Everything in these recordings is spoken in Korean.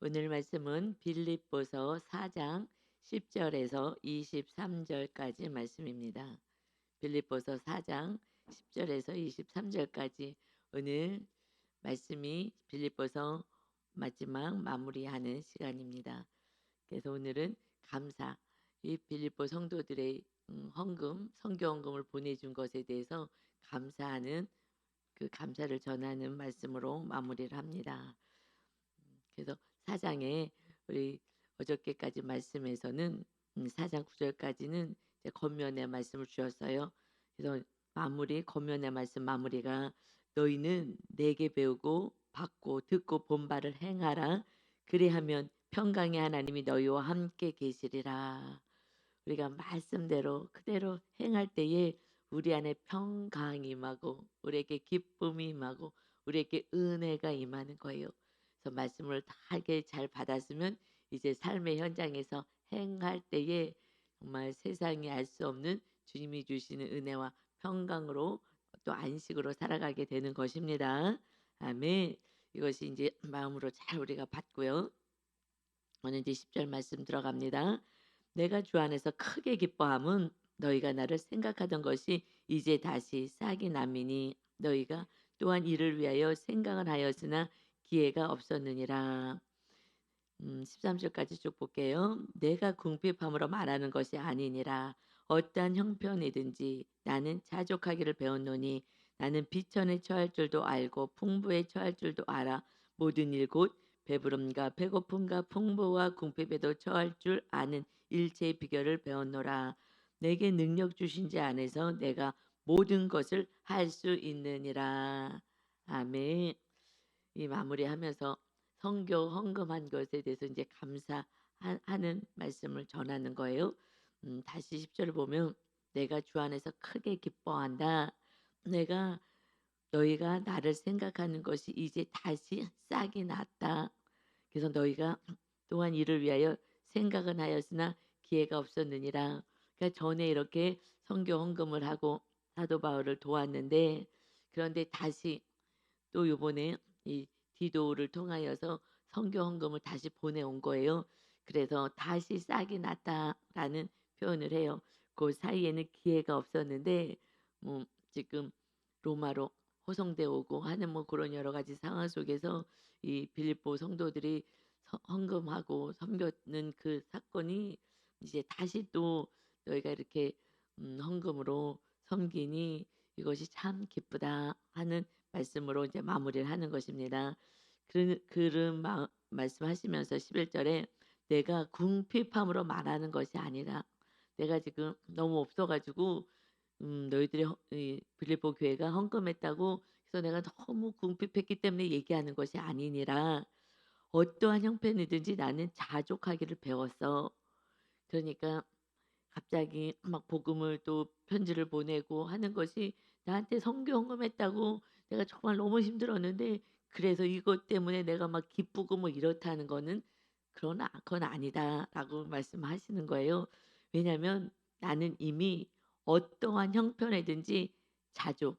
오늘 말씀은 빌립보서 4장 10절에서 23절까지 말씀입니다. 빌립보서 4장 10절에서 23절까지 오늘 말씀이 빌립보서 마지막 마무리하는 시간입니다. 그래서 오늘은 감사, 이 빌립보 성도들의 헌금, 선교 헌금을 보내준 것에 대해서 감사하는 그 감사를 전하는 말씀으로 마무리를 합니다. 그래서 4장에 우리 어저께까지 말씀에서는 4장 9절까지는 이제 겉면의 말씀을 주었어요. 그래서 겉면의 말씀 마무리가 너희는 내게 배우고 받고 듣고 본 바를 행하라. 그리하면 평강의 하나님이 너희와 함께 계시리라. 우리가 말씀대로 그대로 행할 때에 우리 안에 평강이 임하고 우리에게 기쁨이 임하고 우리에게 은혜가 임하는 거예요. 그래서 말씀을 다 이렇게 잘 받았으면 이제 삶의 현장에서 행할 때에 정말 세상이 알 수 없는 주님이 주시는 은혜와 평강으로 또 안식으로 살아가게 되는 것입니다. 아멘. 이것이 이제 마음으로 잘 우리가 받고요. 오늘 이제 10절 말씀 들어갑니다. 내가 주 안에서 크게 기뻐함은 너희가 나를 생각하던 것이 이제 다시 싹이 남이니 너희가 또한 이를 위하여 생각을 하였으나 기회가 없었느니라. 13절까지 쭉 볼게요. 내가 궁핍함으로 말하는 것이 아니니라. 어떠한 형편이든지 나는 자족하기를 배웠노니 나는 비천에 처할 줄도 알고 풍부에 처할 줄도 알아. 모든 일 곧 배부름과 배고픔과 풍부와 궁핍에도 처할 줄 아는 일체의 비결을 배웠노라. 내게 능력 주신 자 안에서 내가 모든 것을 할 수 있느니라. 아멘. 이 마무리하면서 선교 헌금한 것에 대해서 이제 감사하는 말씀을 전하는 거예요. 다시 10절을 보면 내가 주 안에서 크게 기뻐한다. 내가 너희가 나를 생각하는 것이 이제 다시 싹이 났다. 그래서 너희가 또한 이를 위하여 생각은 하였으나 기회가 없었느니라. 그러니까 전에 이렇게 선교 헌금을 하고 사도 바울을 도왔는데 그런데 다시 또 요번에 이 디도를 통하여서 선교 헌금을 다시 보내온 거예요. 그래서 다시 싹이 났다라는 표현을 해요. 그 사이에는 기회가 없었는데 지금 로마로 호송돼 오고 하는 뭐 그런 여러 가지 상황 속에서 이 빌립보 성도들이 헌금하고 섬겼는 그 사건이 이제 다시 또 너희가 이렇게 헌금으로 섬기니 이것이 참 기쁘다 하는 말씀으로 이제 마무리를 하는 것입니다. 그런 말씀하시면서 11절에 내가 궁핍함으로 말하는 것이 아니라 내가 지금 너무 없어가지고 너희들이 이 빌립보 교회가 헌금했다고 그래서 내가 너무 궁핍했기 때문에 얘기하는 것이 아니니라 어떠한 형편이든지 나는 자족하기를 배웠어. 그러니까 갑자기 막 복음을 또 편지를 보내고 하는 것이 나한테 선교 헌금했다고 내가 정말 너무 힘들었는데 그래서 이것 때문에 내가 막 기쁘고 뭐 이렇다는 거는 그러나 그건 아니다라고 말씀하시는 거예요. 왜냐하면 나는 이미 어떠한 형편이든지 자족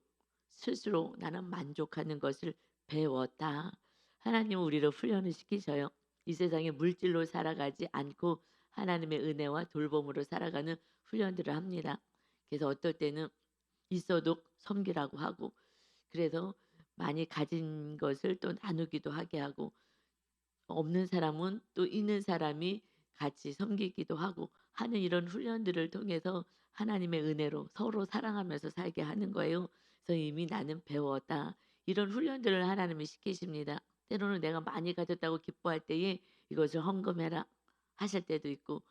스스로 나는 만족하는 것을 배웠다. 하나님은 우리를 훈련을 시키셔요. 이 세상에 물질로 살아가지 않고 하나님의 은혜와 돌봄으로 살아가는 훈련들을 합니다. 그래서 어떨 때는 있어도 섬기라고 하고 그래서 많이 가진 것을 또 나누기도 하게 하고 없는 사람은 또 있는 사람이 같이 섬기기도 하고 하는 이런 훈련들을 통해서 하나님의 은혜로 서로 사랑하면서 살게 하는 거예요. 그래서 이미 나는 배웠다. 이런 훈련들을 하나님이 시키십니다. 때로는 내가 많이 가졌다고 기뻐할 때에 이것을 헌금해라 하실 때도 있고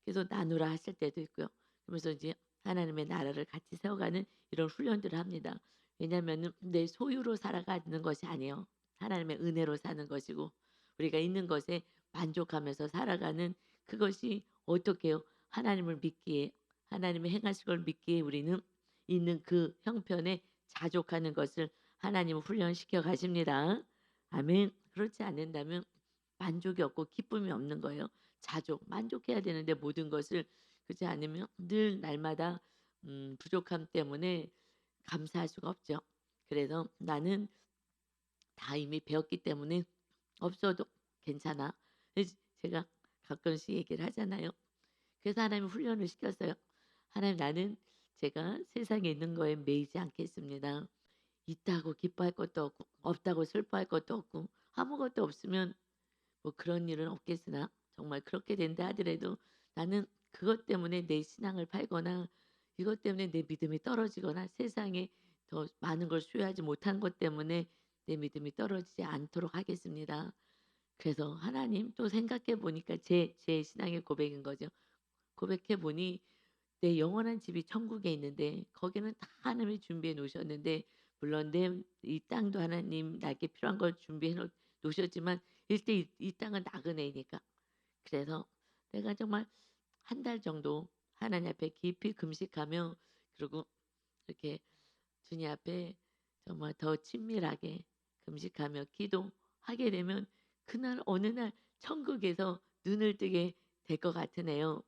그래서 나누라 하실 때도 있고요. 그러면서 이제 하나님의 나라를 같이 세워가는 이런 훈련들을 합니다. 왜냐하면 내 소유로 살아가는 것이 아니에요. 하나님의 은혜로 사는 것이고 우리가 있는 것에 만족하면서 살아가는 그것이 어떻게 해요? 하나님을 믿기에 하나님의 행하실 걸 믿기에 우리는 있는 그 형편에 자족하는 것을 하나님은 훈련시켜 가십니다. 아멘. 그렇지 않는다면 만족이 없고 기쁨이 없는 거예요. 자족, 만족해야 되는데 모든 것을 그렇지 않으면 늘 날마다 부족함 때문에 감사할 수가 없죠. 그래서 나는 다 이미 배웠기 때문에 없어도 괜찮아?" 그래서 제가 가끔씩 얘기를 하잖아요. 그래서 하나님이 훈련을 시켰어요. "하나님, 나는 제가 세상에 있는 거에 매이지 않겠습니다. 있다고 기뻐할 것도 없고 없다고 슬퍼할 것도 없고 아무것도 없으면 뭐 그런 일은 없겠으나 정말 그렇게 된다 하더라도 나는 그것 때문에 내 신앙을 팔거나 이것 때문에 내 믿음이 떨어지거나 세상에 더 많은 걸 소유하지 못한 것 때문에 내 믿음이 떨어지지 않도록 하겠습니다." 그래서 하나님 또 생각해 보니까 제 신앙의 고백인 거죠. 고백해 보니 내 영원한 집이 천국에 있는데 거기는 다 하나님이 준비해 놓으셨는데 물론 내 이 땅도 하나님 나에게 필요한 걸 준비해 놓으셨지만 일대 이 땅은 나그네이니까. 그래서 내가 정말 한 달 정도 하나님 앞에 깊이 금식하며 그리고 이렇게 주님 앞에 정말 더 친밀하게 금식하며 기도하게 되면 그날 어느 날 천국에서 눈을 뜨게 될 것 같으네요.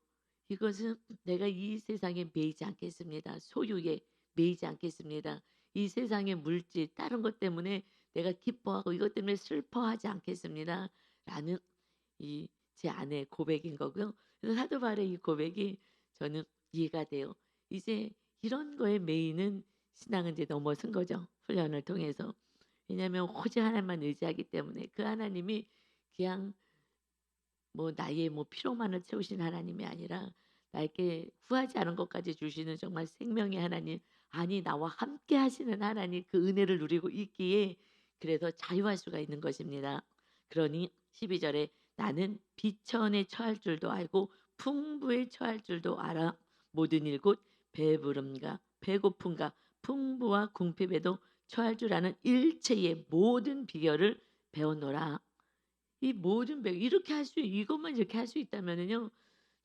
이것은 내가 이 세상에 매이지 않겠습니다. 소유에 매이지 않겠습니다. 이 세상의 물질 다른 것 때문에 내가 기뻐하고 이것 때문에 슬퍼하지 않겠습니다. 라는 이 제 아내의 고백인 거고요. 그래서 사도 바울의 이 고백이 저는 이해가 돼요. 이제 이런 거에 매이는 신앙은 이제 넘어선 거죠. 훈련을 통해서. 왜냐하면 오직 하나님만 의지하기 때문에 그 하나님이 그냥 뭐 나의 뭐 피로만을 채우신 하나님이 아니라 나에게 구하지 않은 것까지 주시는 정말 생명의 하나님, 아니 나와 함께 하시는 하나님, 그 은혜를 누리고 있기에 그래서 자유할 수가 있는 것입니다. 그러니 12절에 나는 비천에 처할 줄도 알고 풍부에 처할 줄도 알아. 모든 일곧 배부름과 배고픔과 풍부와 궁핍에도 처할 줄 아는 일체의 모든 비결을 배웠노라. 이 모든 배 이렇게 할 수 이것만 이렇게 할 수 있다면은요.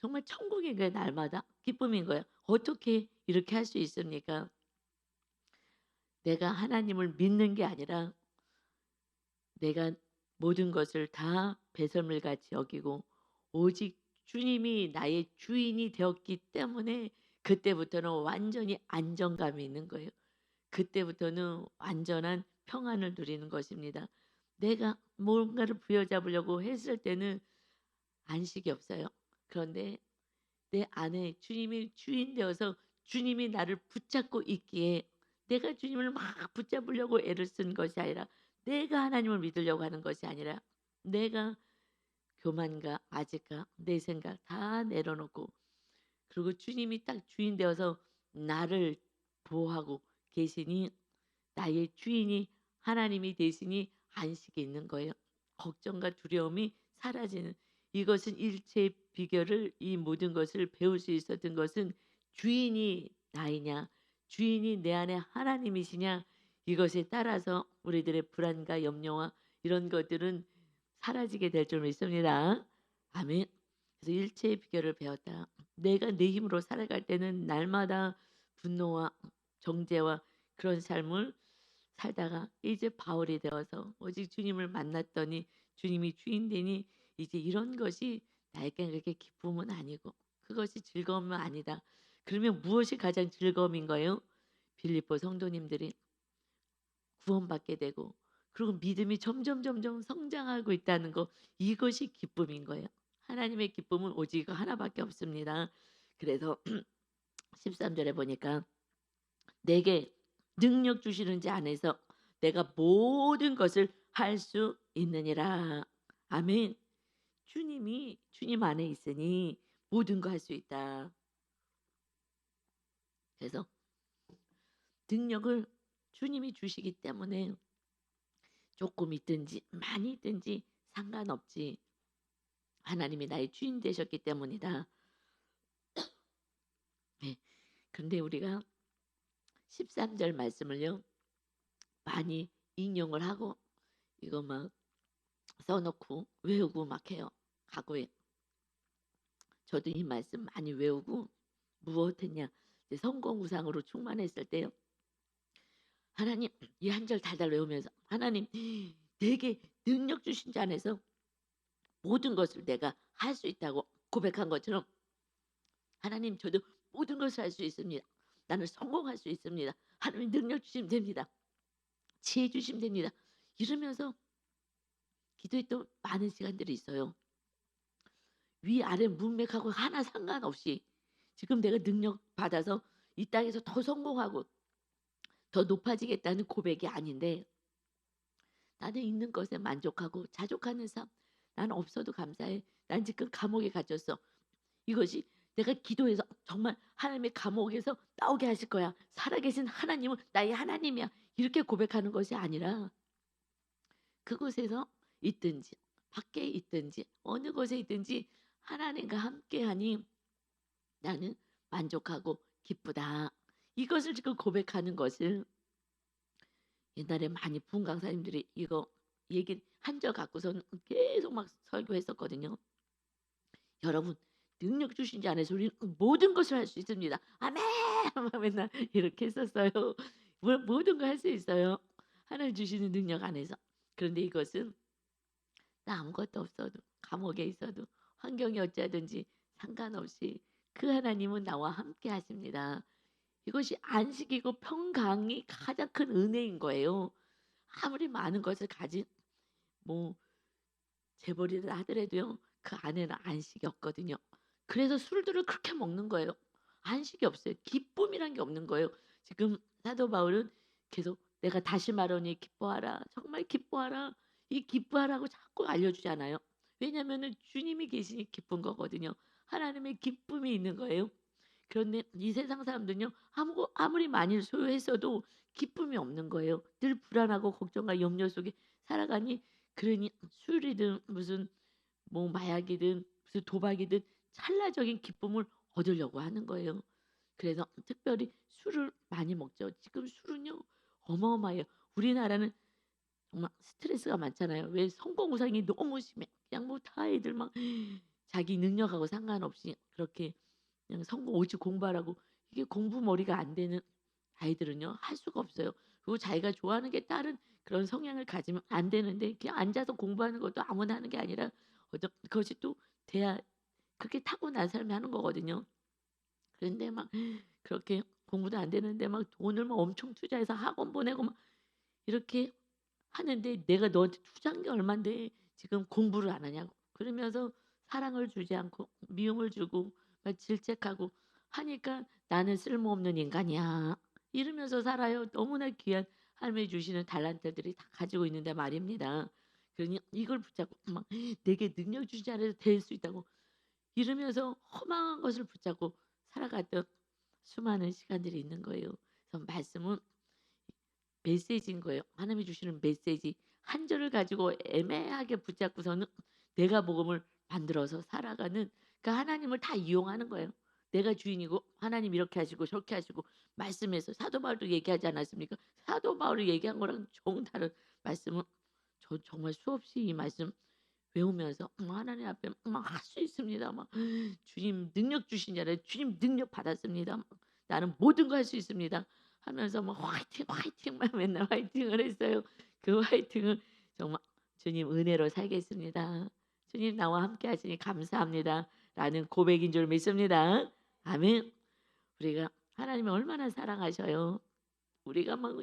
정말 천국인 거예요 날마다. 기쁨인 거예요. 어떻게 이렇게 할 수 있습니까? 내가 하나님을 믿는 게 아니라 내가 모든 것을 다 배설물같이 여기고 오직 주님이 나의 주인이 되었기 때문에 그때부터는 완전히 안정감이 있는 거예요. 그때부터는 완전한 평안을 누리는 것입니다. 내가 뭔가를 부여잡으려고 했을 때는 안식이 없어요. 그런데 내 안에 주님이 주인 되어서 주님이 나를 붙잡고 있기에 내가 주님을 막 붙잡으려고 애를 쓴 것이 아니라 내가 하나님을 믿으려고 하는 것이 아니라 내가 교만과 아직과 내 생각 다 내려놓고 그리고 주님이 딱 주인 되어서 나를 보호하고 계시니 나의 주인이 하나님이 되시니 안식이 있는 거예요. 걱정과 두려움이 사라지는 이것은 일체의 비결을 이 모든 것을 배울 수 있었던 것은 주인이 나이냐 주인이 내 안에 하나님이시냐 이것에 따라서 우리들의 불안과 염려와 이런 것들은 사라지게 될 줄 믿습니다. 아멘. 그래서 일체의 비결을 배웠다. 내가 내 힘으로 살아갈 때는 날마다 분노와 정죄와 그런 삶을 살다가 이제 바울이 되어서 오직 주님을 만났더니 주님이 주인 되니 이제 이런 것이 나에게 그렇게 기쁨은 아니고 그것이 즐거움은 아니다. 그러면 무엇이 가장 즐거움인 거예요? 빌립보 성도님들이 구원받게 되고 그리고 믿음이 점점 성장하고 있다는 거 이것이 기쁨인 거예요. 하나님의 기쁨은 오직 이거 하나밖에 없습니다. 그래서 13절에 보니까 내게 능력 주시는 자 안에서 내가 모든 것을 할 수 있느니라. 아멘. 주님이 주님 안에 있으니 모든 거 할 수 있다. 그래서 능력을 주님이 주시기 때문에 조금 있든지 많이 있든지 상관없지. 하나님이 나의 주인 되셨기 때문이다. 네. 그런데 우리가 13절 말씀을요. 많이 인용을 하고 이거 막 써놓고 외우고 막 해요. 과거에 저도 이 말씀 많이 외우고 무엇했냐 이제 성공구상으로 충만했을 때요. 하나님 이 한 절 달달 외우면서 하나님 내게 능력 주신 자 안에서 모든 것을 내가 할 수 있다고 고백한 것처럼 하나님 저도 모든 것을 할 수 있습니다. 나는 성공할 수 있습니다. 하나님 능력 주시면 됩니다. 지혜 주시면 됩니다. 이러면서 기도했던 많은 시간들이 있어요. 위아래 문맥하고 하나 상관없이 지금 내가 능력 받아서 이 땅에서 더 성공하고 더 높아지겠다는 고백이 아닌데 나는 있는 것에 만족하고 자족하는 삶. 나는 없어도 감사해. 난 지금 감옥에 갇혔어. 이것이 내가 기도해서 정말 하나님의 감옥에서 나오게 하실 거야. 살아계신 하나님은 나의 하나님이야. 이렇게 고백하는 것이 아니라 그곳에서 있든지 밖에 있든지 어느 곳에 있든지 하나님과 함께하니 나는 만족하고 기쁘다. 이것을 지금 고백하는 것을 옛날에 많이 부흥 강사님들이 이거 얘기 한 절 갖고서는 계속 막 설교했었거든요. 여러분 능력 주신 자 안에서 우리는 모든 것을 할 수 있습니다. 아멘. 막 맨날 이렇게 했었어요. 모든 걸 할 수 있어요. 하나님 주시는 능력 안에서. 그런데 이것은 나 아무것도 없어도 감옥에 있어도 환경이 어찌하든지 상관없이 그 하나님은 나와 함께 하십니다. 이것이 안식이고 평강이 가장 큰 은혜인 거예요. 아무리 많은 것을 가진 뭐 재벌이라 하더라도요. 그 안에는 안식이 없거든요. 그래서 술들을 그렇게 먹는 거예요. 안식이 없어요. 기쁨이란 게 없는 거예요. 지금 사도 바울은 계속 내가 다시 말하니 기뻐하라. 정말 기뻐하라. 이 기뻐하라고 자꾸 알려주잖아요. 왜냐하면 주님이 계시니 기쁜 거거든요. 하나님의 기쁨이 있는 거예요. 그런데 이 세상 사람들은요. 아무리 많이 소유했어도 기쁨이 없는 거예요. 늘 불안하고 걱정과 염려 속에 살아가니 그러니 술이든 무슨 뭐 마약이든 무슨 도박이든 찰나적인 기쁨을 얻으려고 하는 거예요. 그래서 특별히 술을 많이 먹죠. 지금 술은요 어마어마해요. 우리나라는 정말 스트레스가 많잖아요. 왜 성공 우상이 너무 심해. 그냥 뭐 다 애들 막 자기 능력하고 상관없이 그렇게 그냥 성공 오직 공부하라고 이게 공부 머리가 안 되는 아이들은요 할 수가 없어요. 그리고 자기가 좋아하는 게 다른 그런 성향을 가지면 안 되는데 그냥 앉아서 공부하는 것도 아무나 하는 게 아니라 어떤 그것이 또 돼야 그렇게 타고난 사람이 하는 거거든요. 그런데 막 그렇게 공부도 안 되는데 막 돈을 막 엄청 투자해서 학원 보내고 막 이렇게 하는데 "내가 너한테 투자한 게 얼만데 지금 공부를 안 하냐."고. 그러면서 사랑을 주지 않고 미움을 주고 막 질책하고 하니까 "나는 쓸모없는 인간이야." 이러면서 살아요. 너무나 귀한 하나님이 주시는 달란트들이 다 가지고 있는데 말입니다. 그러니 이걸 붙잡고 막 "내게 능력 주신 자라서 될 수 있다."고 이러면서 허망한 것을 붙잡고 살아갔던 수많은 시간들이 있는 거예요. 그래서 말씀은 메시지인 거예요. 하나님이 주시는 메시지 한 절을 가지고 애매하게 붙잡고서는 내가 복음을 만들어서 살아가는 그 하나님을 다 이용하는 거예요. 내가 주인이고 하나님 이렇게 하시고 저렇게 하시고 말씀에서 사도 바울도 얘기하지 않았습니까? 사도 바울이 얘기한 거랑 정 다른 말씀은 저 정말 수없이 이 말씀 외우면서 하나님 앞에 막 할 수 있습니다. 막 주님 능력 주신 자를 주님 능력 받았습니다. 막 나는 모든 거 할 수 있습니다. 하면서 막 화이팅 화이팅만 맨날 화이팅을 했어요. 그 화이팅을 정말 주님 은혜로 살겠습니다. 주님 나와 함께 하시니 감사합니다. 라는 고백인 줄 믿습니다. 아멘. 우리가 하나님을 얼마나 사랑하셔요. 우리가 막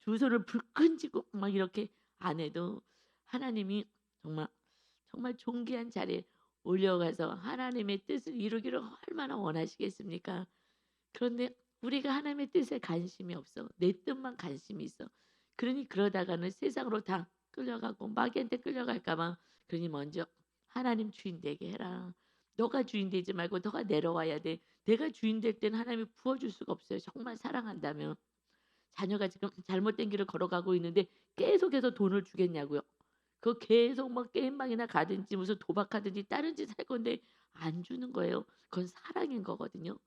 두 손을 불끈 쥐고 막 이렇게 안 해도 하나님이 정말 정말 존귀한 자리에 올려가서 하나님의 뜻을 이루기를 얼마나 원하시겠습니까? 그런데 우리가 하나님의 뜻에 관심이 없어. 내 뜻만 관심이 있어. 그러니 그러다가는 세상으로 다 끌려가고 마귀한테 끌려갈까 봐. 그러니 먼저 하나님 주인 되게 해라. 너가 주인 되지 말고 너가 내려와야 돼. 내가 주인 될 때는 하나님이 부어줄 수가 없어요. 정말 사랑한다면. 자녀가 지금 잘못된 길을 걸어가고 있는데 계속해서 돈을 주겠냐고요. 그거 계속 막 게임방이나 가든지 무슨 도박하든지 다른 짓 할 건데 안 주는 거예요. 그건 사랑인 거거든요.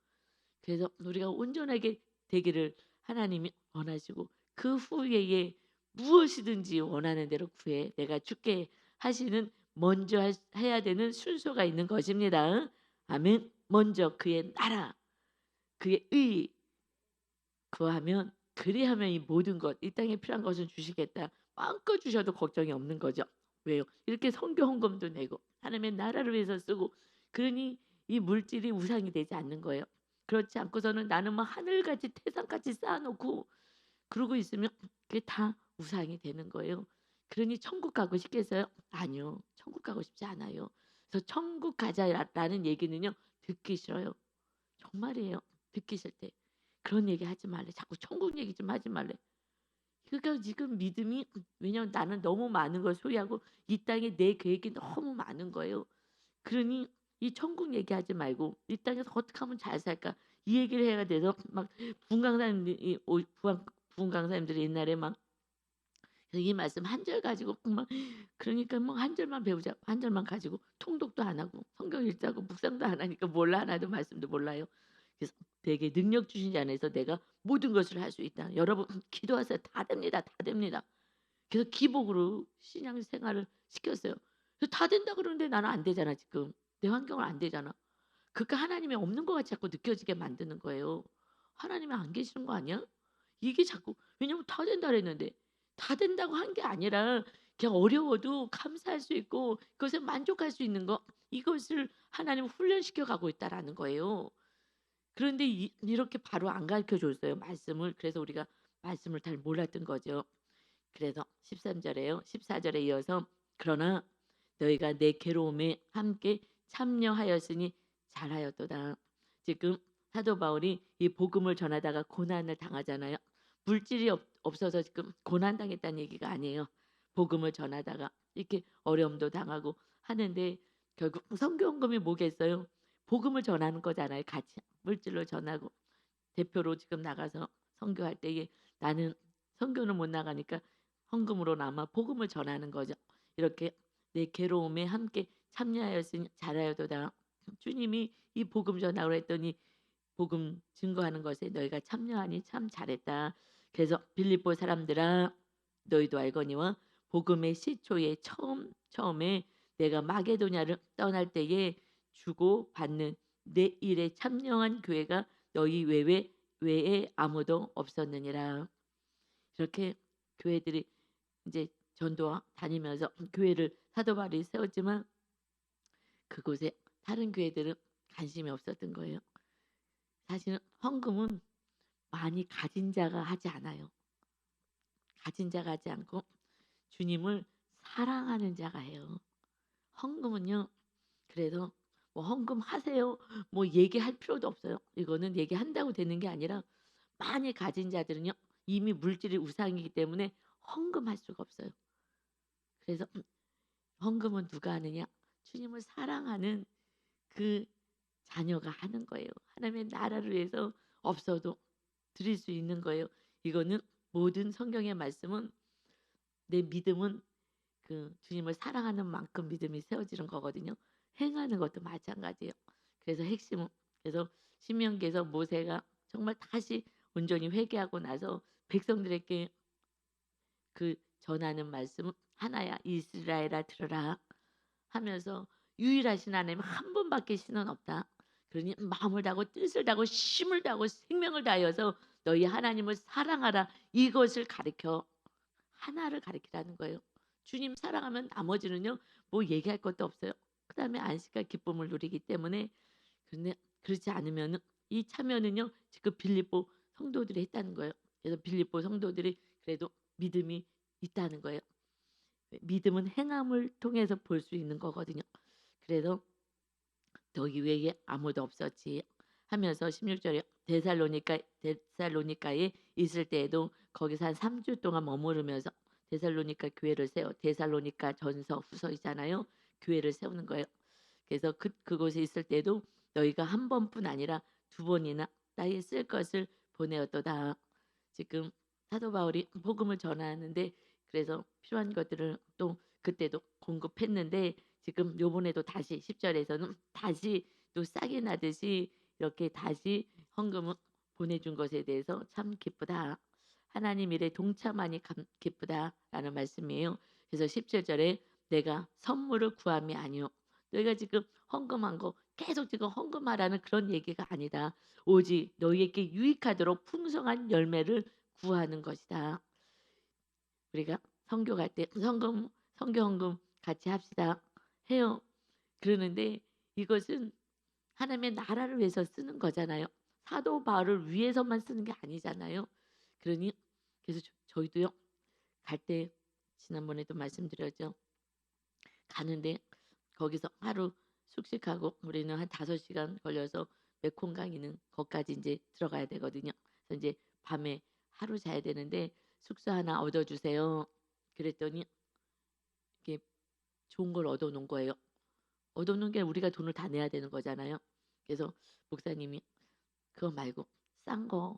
그래서 우리가 온전하게 되기를 하나님이 원하시고 그 후에 무엇이든지 원하는 대로 구해 내가 주께 하시는 먼저 해야 되는 순서가 있는 것입니다. 아멘. 먼저 그의 나라, 그의 의 구하면 그리하면 이 모든 것, 이 땅에 필요한 것을 주시겠다. 마음껏 주셔도 걱정이 없는 거죠. 왜요? 이렇게 선교 헌금도 내고 하나님의 나라를 위해서 쓰고 그러니 이 물질이 우상이 되지 않는 거예요. 그렇지 않고서는 나는 막 하늘같이 태산같이 쌓아놓고 그러고 있으면 그게 다 우상이 되는 거예요. 그러니 천국 가고 싶겠어요? 아니요. 천국 가고 싶지 않아요. 그래서 천국 가자라는 얘기는요 듣기 싫어요. 정말이에요. 듣기 싫대. 그런 얘기 하지 말래. 자꾸 천국 얘기 좀 하지 말래. 그러니까 지금 믿음이 왜냐면 나는 너무 많은 걸 소유하고 이 땅에 내 계획이 너무 많은 거예요. 그러니 이 천국 얘기하지 말고 이 땅에서 어떻게 하면 잘 살까 이 얘기를 해야 돼서 막 부흥 강사님들이 옛날에 막 그래서 이 말씀 한 절 가지고 막 그러니까 뭐 한 절만 배우자 한 절만 가지고 통독도 안 하고 성경 읽자고 묵상도 안 하니까 몰라 하나도 말씀도 몰라요. 그래서 되게 능력 주신 자 안에서 내가 모든 것을 할 수 있다. 여러분 기도하세요. 다 됩니다. 다 됩니다. 그래서 기복으로 신앙 생활을 시켰어요. 그래서 다 된다 그러는데 나는 안 되잖아 지금. 내 환경은 안 되잖아. 그러니까 하나님이 없는 것 같이 자꾸 느껴지게 만드는 거예요. 하나님이 안 계시는 거 아니야? 이게 자꾸 왜냐면 다 된다 그랬는데 다 된다고 한 게 아니라 그냥 어려워도 감사할 수 있고 그것에 만족할 수 있는 거 이것을 하나님은 훈련시켜 가고 있다라는 거예요. 그런데 이렇게 바로 안 가르쳐 줬어요 말씀을. 그래서 우리가 말씀을 잘 몰랐던 거죠. 그래서 13절에요. 14절에 이어서 그러나 너희가 내 괴로움에 함께 참여하였으니 잘하였도다. 지금 사도 바울이 이 복음을 전하다가 고난을 당하잖아요. 물질이 없어서 지금 고난 당했다는 얘기가 아니에요. 복음을 전하다가 이렇게 어려움도 당하고 하는데 결국 선교헌금이 뭐겠어요? 복음을 전하는 거잖아요. 같이 물질로 전하고 대표로 지금 나가서 선교할 때에 나는 선교는 못 나가니까 헌금으로나마 복음을 전하는 거죠. 이렇게 내 괴로움에 함께 참여하였으니 잘하여도다. 주님이 이 복음 전하라고 했더니 복음 증거하는 것에 너희가 참여하니 참 잘했다. 그래서 빌립보 사람들아 너희도 알거니와 복음의 시초에 처음에 내가 마게도냐를 떠날 때에 주고 받는 내 일에 참여한 교회가 너희 외에 아무도 없었느니라. 이렇게 교회들이 이제 전도 다니면서 교회를 사도 바울이 세웠지만 그곳에 다른 교회들은 관심이 없었던 거예요. 사실은 헌금은 많이 가진 자가 하지 않아요. 가진 자가 하지 않고 주님을 사랑하는 자가 해요. 헌금은요. 그래서 뭐 헌금 하세요. 뭐 얘기할 필요도 없어요. 이거는 얘기한다고 되는 게 아니라 많이 가진 자들은요. 이미 물질이 우상이기 때문에 헌금할 수가 없어요. 그래서 헌금은 누가 하느냐? 주님을 사랑하는 그 자녀가 하는 거예요. 하나님의 나라를 위해서 없어도 드릴 수 있는 거예요. 이거는 모든 성경의 말씀은 내 믿음은 그 주님을 사랑하는 만큼 믿음이 세워지는 거거든요. 행하는 것도 마찬가지예요. 그래서 핵심은 그래서 신명기에서 모세가 정말 다시 온전히 회개하고 나서 백성들에게 그 전하는 말씀은 하나야 이스라엘아 들으라 하면서 유일하신 하나님 한 분밖에 신은 없다. 그러니 마음을 다하고 뜻을 다하고 힘을 다하고 생명을 다하여서 너희 하나님을 사랑하라. 이것을 가르쳐 하나를 가르치라는 거예요. 주님 사랑하면 나머지는요 뭐 얘기할 것도 없어요. 그 다음에 안식과 기쁨을 누리기 때문에 그런데 그렇지 않으면 이 참여는요 지금 빌립보 성도들이 했다는 거예요. 그래서 빌립보 성도들이 그래도 믿음이 있다는 거예요. 믿음은 행함을 통해서 볼 수 있는 거거든요. 그래서 너희 외에 아무도 없었지 하면서 16절에 데살로니카에 있을 때에도 거기서 한 3주 동안 머무르면서 데살로니카 교회를 세워 데살로니카 전서 후서이잖아요. 교회를 세우는 거예요. 그래서 그곳에 있을 때도 너희가 한 번뿐 아니라 두 번이나 나의 쓸 것을 보내었도다. 지금 사도 바울이 복음을 전하는데 그래서 필요한 것들을 또 그때도 공급했는데 지금 요번에도 다시 10절에서는 다시 또 싹이 나듯이 이렇게 다시 헌금을 보내준 것에 대해서 참 기쁘다. 하나님 일에 동참하니 기쁘다라는 말씀이에요. 그래서 17절에 내가 선물을 구함이 아니요. 너희가 지금 헌금한 거 계속 지금 헌금하라는 그런 얘기가 아니다. 오직 너희에게 유익하도록 풍성한 열매를 구하는 것이다. 우리가 선교 갈 때 선교 헌금 같이 합시다 해요. 그러는데 이것은 하나님의 나라를 위해서 쓰는 거잖아요. 사도 바울을 위해서만 쓰는 게 아니잖아요. 그러니 그래서 저희도요 갈 때 지난번에도 말씀드렸죠. 가는데 거기서 하루 숙식하고 우리는 한 5시간 걸려서 메콩 강이는 거기까지 이제 들어가야 되거든요. 그래서 이제 밤에 하루 자야 되는데 "숙소 하나 얻어 주세요." 그랬더니 이게 좋은 걸 얻어 놓은 거예요. 얻어 놓은 게 우리가 돈을 다 내야 되는 거잖아요. 그래서 목사님이 "그거 말고 싼 거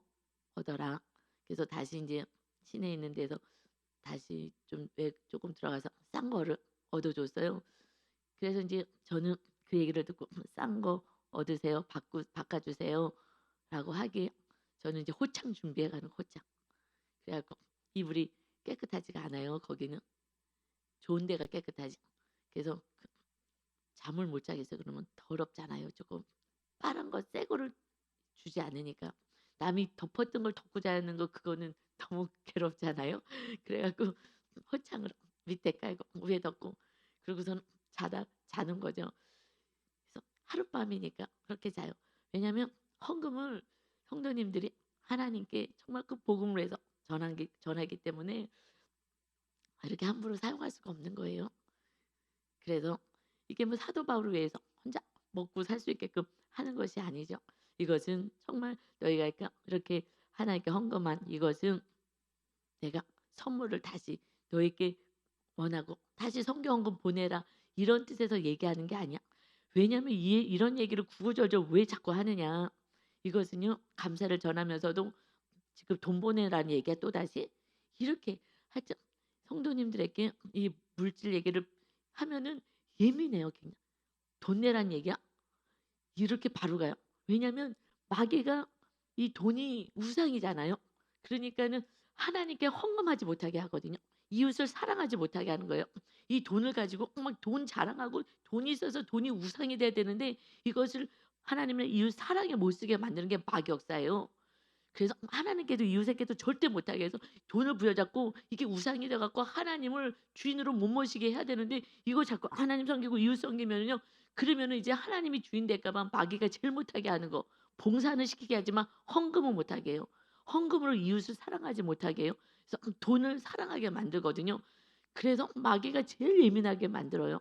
얻어라." 그래서 다시 인제 시내에 있는 데서 다시 좀 쪼끔 들어가서 싼 거를 얻어 줬어요. 그래서 인제 저는 그 얘기를 듣고 "싼 거 얻으세요. 바꿔 주세요."라고 하기에 저는 이제 호창 준비해 가는 호창. 그래 갖고 이불이 깨끗하지가 않아요 거기는. 좋은 데가 깨끗하지. 그래서 잠을 못 자겠어요. 그러면 더럽잖아요 조금. 빠른 거 새 거를 주지 않으니까. 남이 덮었던 걸 덮고 자는 거 그거는 너무 괴롭잖아요. 그래 갖고 허창을 밑에 깔고 위에 덮고 그러고서는 자는 거죠. 그래서 하룻밤이니까 그렇게 자요. 왜냐하면 헌금을 성도님들이 하나님께 정말 그 복음을 해서 전하기 때문에 이렇게 함부로 사용할 수가 없는 거예요. 그래서 이게 뭐 사도 바울을 위해서 혼자 먹고 살 수 있게끔 하는 것이 아니죠. 이것은 정말 너희가 이렇게 하나님께 헌금한 이것은 내가 선물을 다시 너에게 원하고 다시 성경 헌금 보내라 이런 뜻에서 얘기하는 게 아니야. 왜냐하면 이런 얘기를 구구절절 왜 자꾸 하느냐. 이것은요 감사를 전하면서도 지금 돈 보내라는 얘기가 또다시 이렇게 하여튼 성도님들에게 이 물질 얘기를 하면은 예민해요 그냥. 돈 내라는 얘기야? 이렇게 바로 가요. 왜냐하면 마귀가 이 돈이 우상이잖아요. 그러니까는 하나님께 헌금하지 못하게 하거든요. 이웃을 사랑하지 못하게 하는 거예요. 이 돈을 가지고 막 돈 자랑하고 돈이 있어서 돈이 우상이 돼야 되는데 이것을 하나님의 이웃 사랑에 못 쓰게 만드는 게 마귀 역사예요. 그래서 하나님께도 이웃에게도 절대 못하게 해서 돈을 부여잡고 이게 우상이 돼 갖고 하나님을 주인으로 못 모시게 해야 되는데 이거 자꾸 하나님 섬기고 이웃 섬기면은요. 그러면은 이제 하나님이 주인 될까 봐 마귀가 제일 못하게 하는 거. 봉사는 시키게 하지만 헌금은 못하게 해요. 헌금으로 이웃을 사랑하지 못하게 해요. 그래서 돈을 사랑하게 만들거든요. 그래서 마귀가 제일 예민하게 만들어요.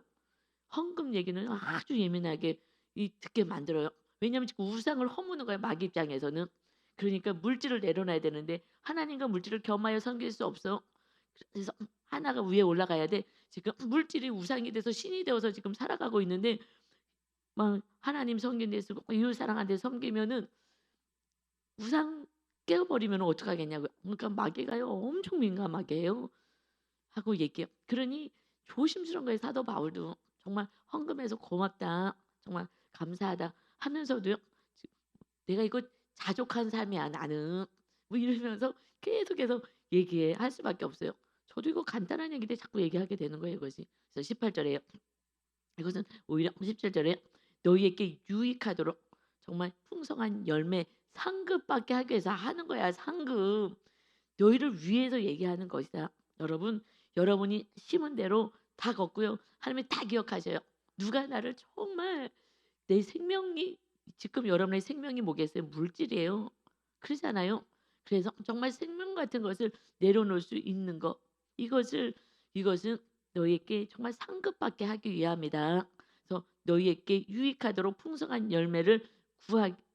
헌금 얘기는 아주 예민하게 듣게 만들어요. 왜냐하면 지금 우상을 허무는 거예요 마귀 입장에서는. 그러니까 물질을 내려놔야 되는데 하나님과 물질을 겸하여 섬길 수 없어. 그래서 하나가 위에 올라가야 돼. 지금 물질이 우상이 돼서 신이 되어서 지금 살아가고 있는데 막 하나님 섬기는 데 쓰고 이웃 사랑하는 데 섬기면은 우상 깨어버리면 어떡하겠냐고요. 그러니까 마귀가요 엄청 민감하게 해요. 하고 얘기해요. 그러니 조심스러운 거예요. 사도 바울도 정말 헌금해서 고맙다. 정말 감사하다 하면서도요. 지 "내가 이거 자족한 삶이야 나는." 뭐 이러면서 계속해서 얘기할 수밖에 없어요. 저도 이거 간단한 얘기인데 자꾸 얘기하게 되는 거예요 이것이. 그래서 18절에요. 이것은 오히려 17절에 "너희에게 유익하도록 정말 풍성한 열매 상급받게 하기 위해서 하는 거야 상급. 너희를 위해서 얘기하는 것이다." 여러분, 여러분이 심은 대로 다 걷고요. 하나님이 다 기억하셔요. 누가 나를 정말 내 생명이 지금 여러분의 생명이 뭐겠어요? 물질이에요. 그러잖아요. 그래서 정말 생명 같은 것을 내려놓을 수 있는 것 이것은 너희에게 정말 상급받게 하기 위함이다. 그래서 너희에게 유익하도록 풍성한 열매를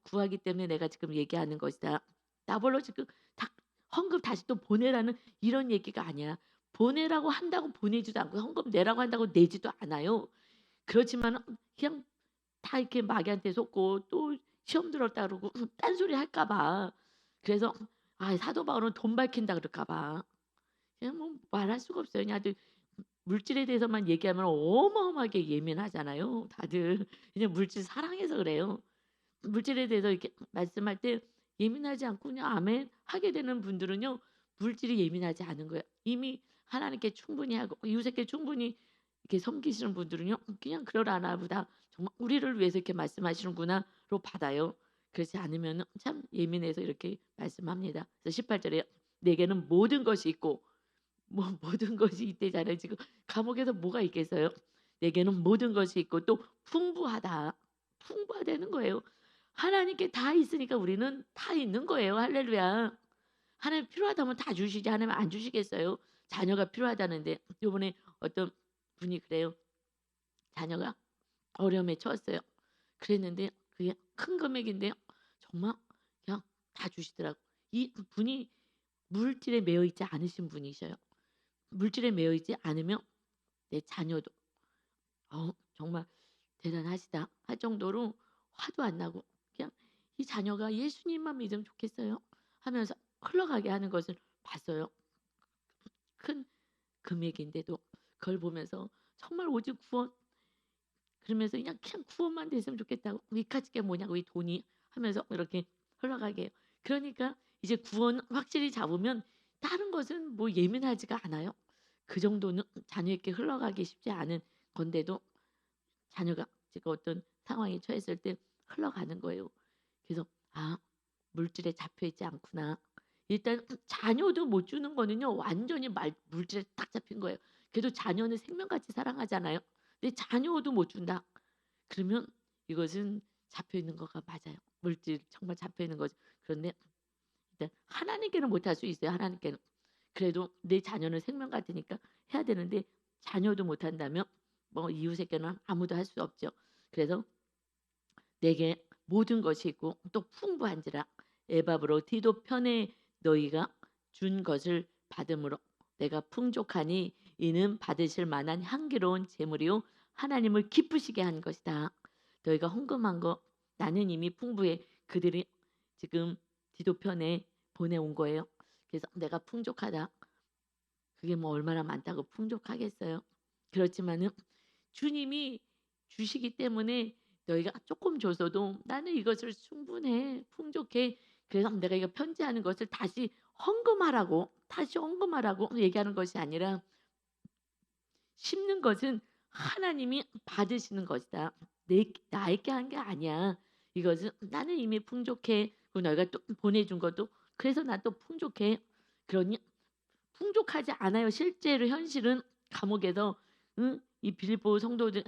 구하기 때문에 내가 지금 얘기하는 것이다. 나홀로 지금 다 헌금 다시 또 보내라는 이런 얘기가 아니야. 보내라고 한다고 보내지도 않고 헌금 내라고 한다고 내지도 않아요. 그렇지만은 그냥 다 이렇게 마귀한테 속고 또 시험 들었다 그러고 딴소리 할까 봐. 그래서 사도 바울은 돈 밝힌다 그럴까 봐. 그냥 뭐 말할 수가 없어요. 그냥 아주 물질에 대해서만 얘기하면 어마어마하게 예민하잖아요 다들. 그냥 물질 사랑해서 그래요. 물질에 대해서 이렇게 말씀할 때 예민하지 않고 그냥 아멘 하게 되는 분들은요. 물질이 예민하지 않은 거예요. 이미 하나님께 충분히 하고 이웃에게 충분히 이렇게 섬기시는 분들은요. 그냥 그러려나 보다. 정말 우리를 위해서 이렇게 말씀하시는구나로 받아요. 그렇지 않으면은 참 예민해서 이렇게 말씀합니다. 그래서 18절에요. "내게는 모든 것이 있고" 뭐 모든 것이 있대잖아요. 지금 감옥에서 뭐가 있겠어요? "내게는 모든 것이 있고 또 풍부하다." 풍부하다는 거예요. 하나님께 다 있으니까 우리는 다 있는 거예요. 할렐루야. 하나님 필요하다면 다 주시지 하나님 안 주시겠어요? 자녀가 필요하다는데 요번에 어떤 분이 그래요. 자녀가 어려움에 처했어요. 그랬는데 그게 큰 금액인데요. 정말 그냥 다 주시더라고. 이 분이 물질에 매여 있지 않으신 분이셔요. 물질에 매여 있지 않으면 내 자녀도 정말 대단하시다 할 정도로 화도 안 나고 그냥 이 자녀가 예수님만 믿으면 좋겠어요 하면서 흘러가게 하는 것을 봤어요. 큰 금액인데도 그걸 보면서 정말 오직 구원 그러면서 그냥 구원만 됐으면 좋겠다고 이 카지게 뭐냐고 이 돈이 하면서 이렇게 흘러가게 해요. 그러니까 이제 구원 확실히 잡으면 다른 것은 뭐 예민하지가 않아요. 그 정도는 자녀에게 흘러가기 쉽지 않은 건데도 자녀가 지금 어떤 상황에 처했을 때 흘러가는 거예요. 그래서 물질에 잡혀 있지 않구나. 일단 자녀도 못 주는 거는요. 완전히 물질에 딱 잡힌 거예요. 그래도 자녀는 생명같이 사랑하잖아요. 근데 자녀도 못 준다. 그러면 이것은 잡혀 있는 거가 맞아요. 물질 정말 잡혀 있는 거죠. 그런데 일단 하나님께는 못할 수 있어요. 하나님께는. 그래도 내 자녀는 생명 같으니까 해야 되는데 자녀도 못한다면 뭐 이웃에게는 아무도 할 수 없죠. 그래서 내게 모든 것이 있고 또 풍부한지라 애밥으로 디도 편에 너희가 준 것을 받음으로 내가 풍족하니 이는 받으실 만한 향기로운 제물이요 하나님을 기쁘시게 한 것이다. 너희가 헌금한 거 나는 이미 풍부해. 그들이 지금 디도 편에 보내온 거예요. 그래서 내가 풍족하다. 그게 뭐 얼마나 많다고 풍족하겠어요. 그렇지만은 주님이 주시기 때문에 너희가 조금 줘서도 나는 이것을 충분해, 풍족해. 그래서 내가 이거 편지하는 것을 다시 헌금하라고 얘기하는 것이 아니라 심는 것은 하나님이 받으시는 것이다. 나에게 한 게 아니야. 이것은 나는 이미 풍족해. 그리고 너희가 또 보내준 것도 그래서 나 또 풍족해. 그러니 풍족하지 않아요. 실제로 현실은 감옥에서 이 빌립보 성도들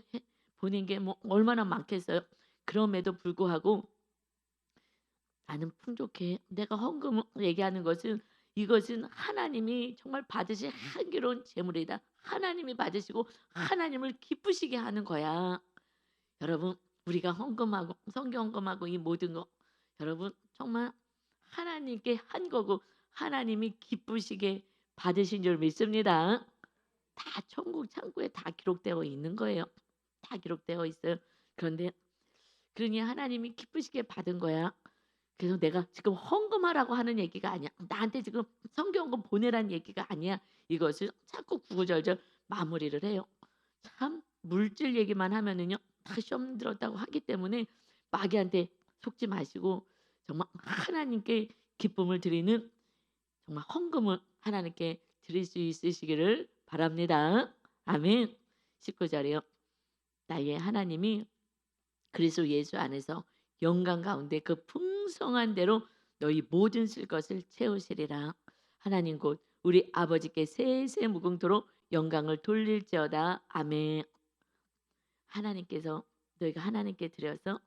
보낸 게 뭐 얼마나 많겠어요. 그럼에도 불구하고 나는 풍족해. 내가 헌금을 얘기하는 것은 이것은 하나님이 정말 받으실 향기로운 제물이다. 하나님이 받으시고 하나님을 기쁘시게 하는 거야. 여러분 우리가 헌금하고 성경 헌금하고 이 모든 거 여러분 정말 하나님께 한 거고 하나님이 기쁘시게 받으신 줄 믿습니다. 다 천국 창고에 다 기록되어 있는 거예요. 다 기록되어 있어요. 그런데 그러니 하나님이 기쁘시게 받은 거야. 그래서 내가 지금 헌금하라고 하는 얘기가 아니야. 나한테 지금 성경금 보내라는 얘기가 아니야. 이것을 자꾸 구구절절 마무리를 해요. 참 물질 얘기만 하면은요. 다 시험 들었다고 하기 때문에 마귀한테 속지 마시고 정말 하나님께 기쁨을 드리는 정말 헌금을 하나님께 드릴 수 있으시기를 바랍니다. 아멘. 19절이요. 나의 하나님이 그리스도 예수 안에서 영광 가운데 그 풍성한 대로 너희 모든 쓸 것을 채우시리라. 하나님 곧 우리 아버지께 세세 무궁토록 영광을 돌릴지어다. 아멘. 하나님께서 너희가 하나님께 드려서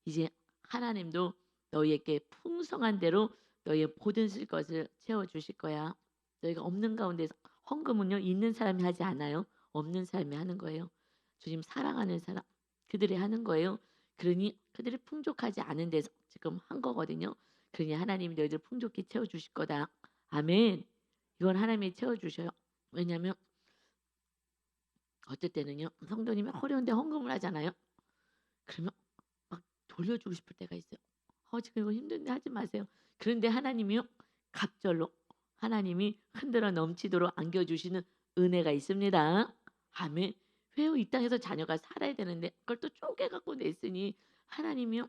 이제 하나님도 너희에게 풍성한 대로 너희의 모든 쓸 것을 채워주실 거야. 너희가 없는 가운데서 헌금은요 있는 사람이 하지 않아요. 없는 사람이 하는 거예요. 주님 사랑하는 사람 그들이 하는 거예요. 그러니 그들이 풍족하지 않은 데서 지금 한 거거든요. 그러니 하나님이 너희들 풍족히 채워주실 거다. 아멘. 이건 하나님이 채워주셔요. 왜냐하면 어떨 때는요 성도님이 어려운데 헌금을 하잖아요. 그러면 막 돌려주고 싶을 때가 있어요. 지금 이거 힘든데 하지 마세요. 그런데 하나님이요 갑절로 하나님이 흔들어 넘치도록 안겨주시는 은혜가 있습니다. 아멘. 왜요? 이 땅에서 자녀가 살아야 되는데 그걸 또 쪼개갖고 냈으니 하나님이요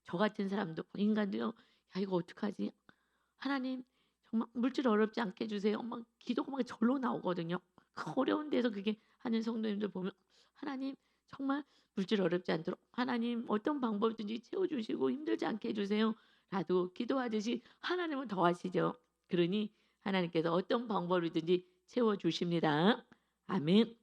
저 같은 사람도 인간도요 야 이거 어떡하지? 하나님 정말 물질 어렵지 않게 해주세요. 막 기도가 막 절로 나오거든요. 그 어려운 데서 그게 하는 성도님들 보면 하나님 정말 물질 어렵지 않도록 하나님 어떤 방법든지 채워주시고 힘들지 않게 해주세요. 라도 기도하듯이 하나님은 더하시죠. 그러니 하나님께서 어떤 방법이든지 채워주십니다. 아멘.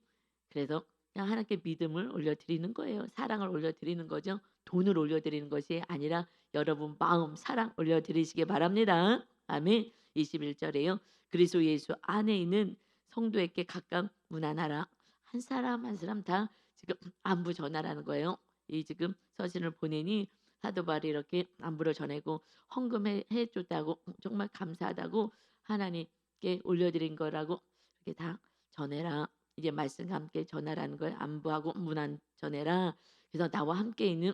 그래서 그냥 하나님께 믿음을 올려드리는 거예요. 사랑을 올려드리는 거죠. 돈을 올려드리는 것이 아니라 여러분 마음 사랑 올려드리시기 바랍니다. 아멘. 21절에요. 그리스도 예수 안에 있는 성도에게 각각 문안하라. 한 사람 한 사람 다 지금 안부 전하라는 거예요. 이 지금 서신을 보내니 사도 바울이 이렇게 안부를 전하고 헌금해 줬다고 정말 감사하다고 하나님께 올려드린 거라고 이렇게 다 전해라. 이제 말씀과 함께 전하라는 걸 안부하고 문안 전해라. 그래서 나와 함께 있는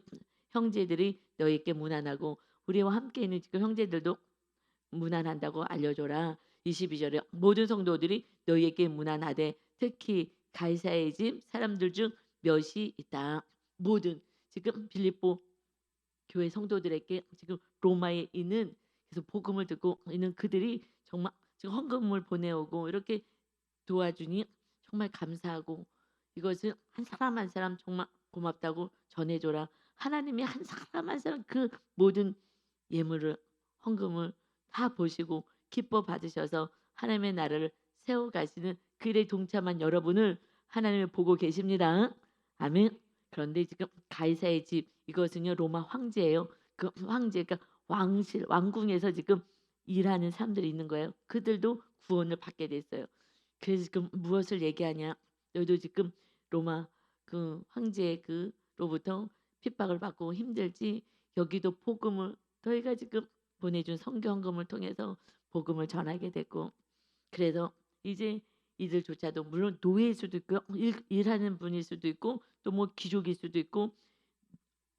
형제들이 너희에게 문안하고 우리와 함께 있는 지금 형제들도 문안한다고 알려줘라. 22절에 모든 성도들이 너희에게 문안하되 특히 가이사의 집 사람들 중 몇이 있다. 모든 지금 빌립보 교회 성도들에게 지금 로마에 있는 그래서 복음을 듣고 있는 그들이 정말 지금 헌금을 보내오고 이렇게 도와주니 정말 감사하고 이것을 한 사람 한 사람 정말 고맙다고 전해줘라. 하나님이 한 사람 한 사람 그 모든 예물을 헌금을 다 보시고 기뻐 받으셔서 하나님의 나라를 세워가시는 그 일에 동참한 여러분을 하나님이 보고 계십니다. 아멘. 그런데 지금 가이사의 집 이것은요 로마 황제예요. 그 황제가 왕실 왕궁에서 지금 일하는 사람들이 있는 거예요. 그들도 구원을 받게 됐어요. 그래서 지금 무엇을 얘기하냐? 너희도 지금 로마 그 황제 그로부터 핍박을 받고 힘들지. 여기도 복음을 너희가 지금 보내준 성경금을 통해서 복음을 전하게 됐고 그래서 이제 이들조차도 물론 노예일 수도 있고 일하는 분일 수도 있고 또 뭐 귀족일 수도 있고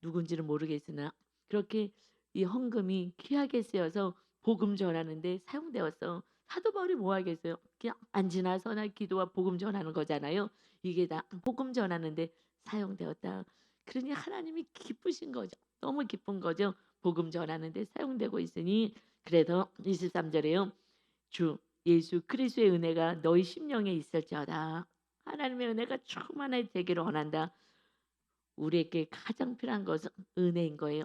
누군지는 모르겠으나 그렇게 이 헌금이 귀하게 쓰여서 복음 전하는데 사용되었어. 사도 바울이 뭐 하겠어요? 그냥 안지나 서나 기도와 복음 전하는 거잖아요. 이게 다 복음 전하는데 사용되었다. 그러니 하나님이 기쁘신 거죠. 너무 기쁜 거죠. 복음 전하는데 사용되고 있으니 그래서 23절에요. 주 예수 그리스도의 은혜가 너희 심령에 있을지어다. 하나님의 은혜가 충만하게 되기를 원한다. 우리에게 가장 필요한 것은 은혜인 거예요.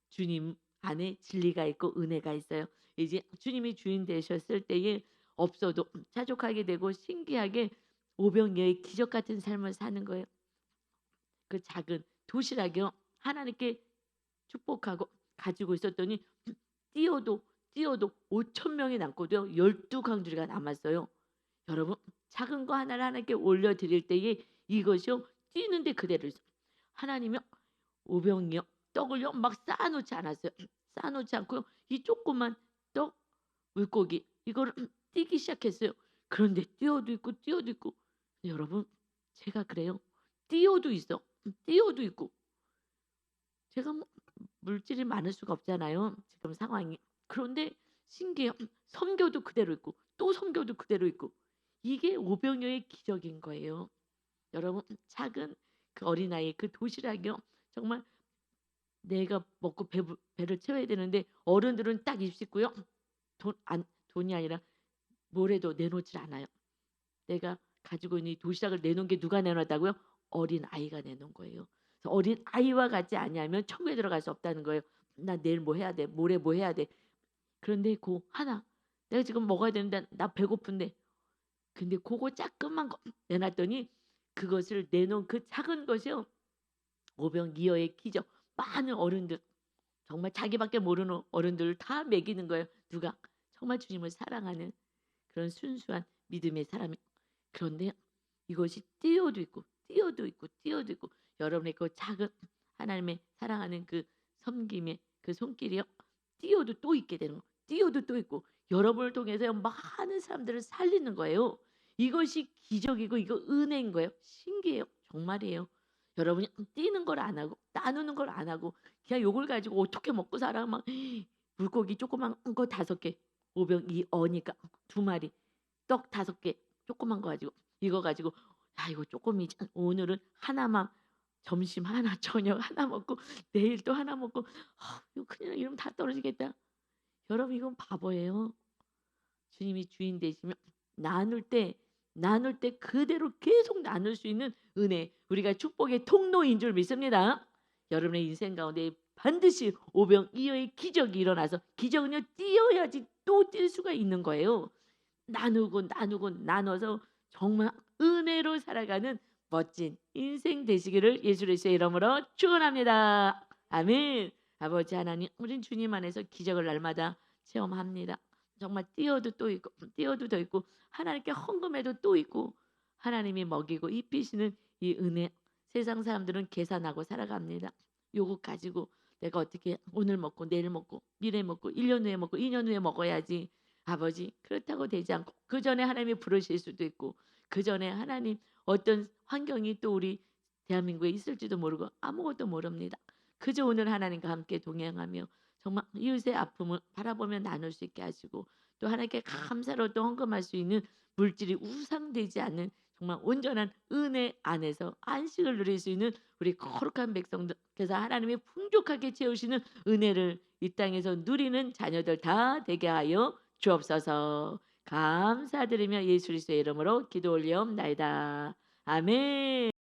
주님 안에 진리가 있고 은혜가 있어요. 이제 주님이 주인 되셨을 때에 없어도 자족하게 되고 신기하게 오병이어의 기적 같은 삶을 사는 거예요. 그 작은 도시락이요. 하나님께 축복하고 가지고 있었더니 뛰어도 5천 명이 남고도요. 12강주리가 남았어요. 여러분 작은 거 하나를 하나님께 올려드릴 때에 이것이요. 뛰는데 그대로 있어요. 하나님이 오병이요. 떡을요. 막 쌓아놓지 않았어요. 쌓아놓지 않고요. 이 조그만 떡 물고기 이거를 뛰기 시작했어요. 그런데 뛰어도 있고 여러분 제가 그래요. 뛰어도 있어. 뛰어도 있고 제가 뭐 물질이 많을 수가 없잖아요. 지금 상황이. 그런데 신기해요. 섬겨도 그대로 있고 또 섬겨도 그대로 있고 이게 오병이어의 기적인 거예요. 여러분 작은 그 어린아이 그 도시락이요. 정말 내가 먹고 배를 채워야 되는데 어른들은 딱 입식고요. 돈이 아니라 뭘 해도 내놓질 않아요. 내가 가지고 있는 이 도시락을 내놓은 게 누가 내놨다고요? 어린아이가 내놓은 거예요. 그래서 어린아이와 같지 아니하면 천국에 들어갈 수 없다는 거예요. 나 내일 뭐 해야 돼? 모레 뭐 해야 돼? 그런데 그 하나 내가 지금 먹어야 되는데 나 배고픈데 근데 그거 조그만 거 내놨더니 그것을 내놓은 그 작은 것이요. 오병이어의 기적. 많은 어른들 정말 자기밖에 모르는 어른들을 다 먹이는 거예요. 누가? 정말 주님을 사랑하는 그런 순수한 믿음의 사람이. 그런데 이것이 뛰어도 있고 여러분의 그 작은 하나님의 사랑하는 그 섬김의 그 손길이요. 뛰어도 또 있게 되는 거. 뛰어도 또 있고 여러분을 통해서 많은 사람들을 살리는 거예요. 이것이 기적이고 이거 은혜인 거예요. 신기해요. 정말이에요. 여러분이 뛰는 걸 안 하고 나누는 걸 안 하고 그냥 요걸 가지고 어떻게 먹고 살아 막 물고기 조그만 거 5개 오병이어니까 2마리 떡 5개 조그만 거 가지고 이거 가지고 야 이거 조금이 오늘은 하나만 점심 하나 저녁 하나 먹고 내일 또 하나 먹고 이거 그냥 이러면 다 떨어지겠다. 여러분 이건 바보예요. 주님이 주인 되시면 나눌 때 그대로 계속 나눌 수 있는 은혜 우리가 축복의 통로인 줄 믿습니다. 여러분의 인생 가운데 반드시 오병이어의 기적이 일어나서 기적은요 뛰어야지 또 뛸 수가 있는 거예요. 나눠서 정말 은혜로 살아가는 멋진 인생 되시기를 예수 그리스도의 이름으로 축원합니다. 아멘. 아버지 하나님 우린 주님 안에서 기적을 날마다 체험합니다. 정말 뛰어도 또 있고 뛰어도 더 있고 하나님께 헌금해도 또 있고 하나님이 먹이고 입히시는 이 은혜 세상 사람들은 계산하고 살아갑니다. 요거 가지고 내가 어떻게 오늘 먹고 내일 먹고 미래 먹고 1년 후에 먹고 2년 후에 먹어야지. 아버지 그렇다고 되지 않고 그전에 하나님이 부르실 수도 있고 그전에 하나님 어떤 환경이 또 우리 대한민국에 있을지도 모르고 아무것도 모릅니다. 그저 오늘 하나님과 함께 동행하며 정말 이웃의 아픔을 바라보며 나눌 수 있게 하시고 또 하나님께 감사로 또 헌금할 수 있는 물질이 우상되지 않는 정말 온전한 은혜 안에서 안식을 누릴 수 있는 우리 거룩한 백성들께서 하나님이 풍족하게 채우시는 은혜를 이 땅에서 누리는 자녀들 다 되게 하여 주옵소서. 감사드리며 예수 그리스도의 이름으로 기도 올리옵나이다. 아멘.